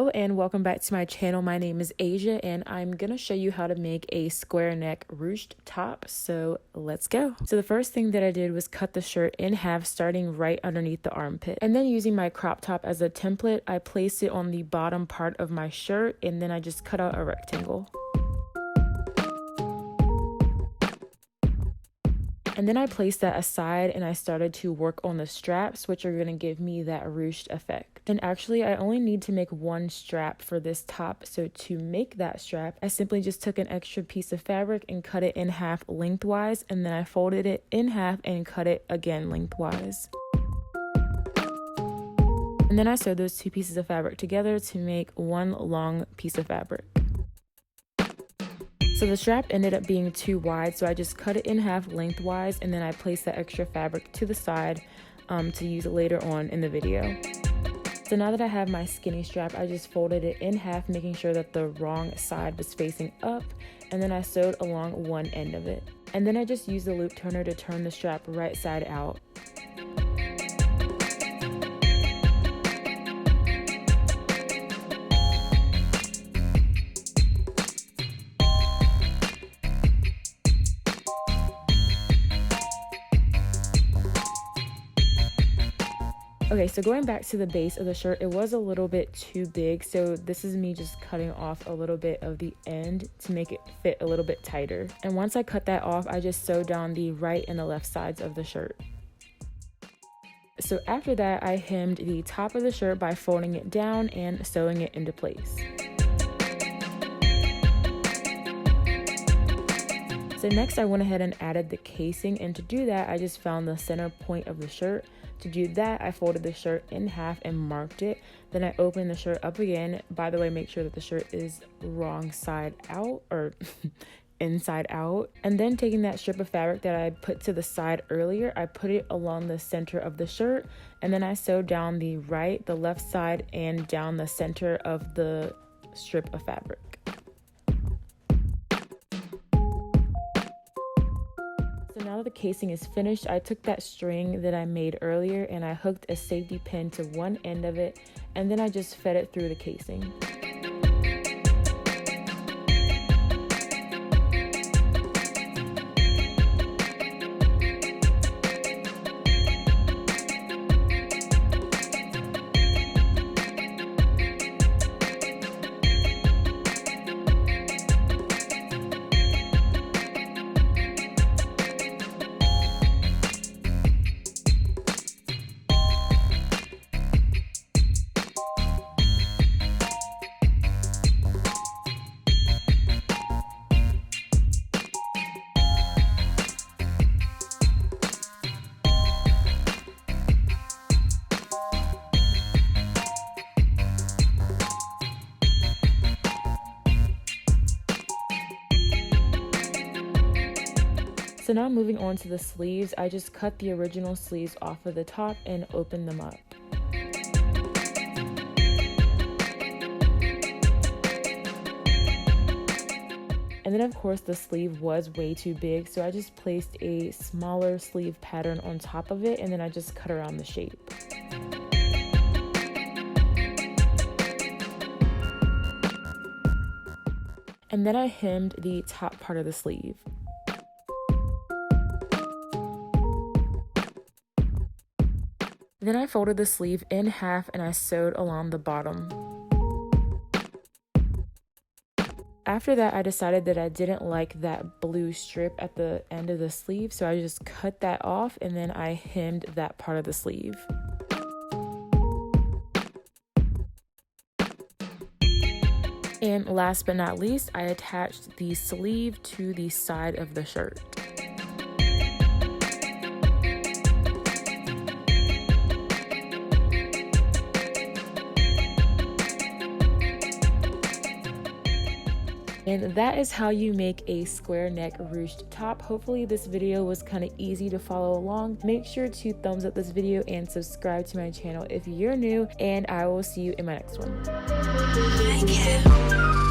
Hello and welcome back to my channel. My name is Asia and I'm gonna show you how to make a square neck ruched top. So let's go. So the first thing that I did was cut the shirt in half, starting right underneath the armpit. And then using my crop top as a template, I placed it on the bottom part of my shirt and then I just cut out a rectangle. And then I placed that aside and I started to work on the straps, which are going to give me that ruched effect. And actually, I only need to make one strap for this top. So to make that strap, I simply just took an extra piece of fabric and cut it in half lengthwise. And then I folded it in half and cut it again lengthwise. And then I sewed those two pieces of fabric together to make one long piece of fabric. So the strap ended up being too wide, so I just cut it in half lengthwise and then I placed that extra fabric to the side to use later on in the video. So now that I have my skinny strap, I just folded it in half, making sure that the wrong side was facing up, and then I sewed along one end of it. And then I just used the loop turner to turn the strap right side out. Okay, so going back to the base of the shirt, it was a little bit too big, so this is me just cutting off a little bit of the end to make it fit a little bit tighter. And once I cut that off, I just sewed down the right and the left sides of the shirt. So after that, I hemmed the top of the shirt by folding it down and sewing it into place. So next I went ahead and added the casing, and to do that, I just found the center point of the shirt. To do that, I folded the shirt in half and marked it. Then I opened the shirt up again. By the way, make sure that the shirt is wrong side out or inside out. And then taking that strip of fabric that I put to the side earlier, I put it along the center of the shirt. And then I sewed down the right, the left side, and down the center of the strip of fabric. So now that the casing is finished, I took that string that I made earlier and I hooked a safety pin to one end of it, and then I just fed it through the casing. So now moving on to the sleeves, I just cut the original sleeves off of the top and opened them up. And then of course the sleeve was way too big, so I just placed a smaller sleeve pattern on top of it and then I just cut around the shape. And then I hemmed the top part of the sleeve. Then I folded the sleeve in half and I sewed along the bottom. After that, I decided that I didn't like that blue strip at the end of the sleeve, so I just cut that off and then I hemmed that part of the sleeve. And last but not least, I attached the sleeve to the side of the shirt. And that is how you make a square neck ruched top. Hopefully this video was kind of easy to follow along. Make sure to thumbs up this video and subscribe to my channel if you're new, and I will see you in my next one. HICAP.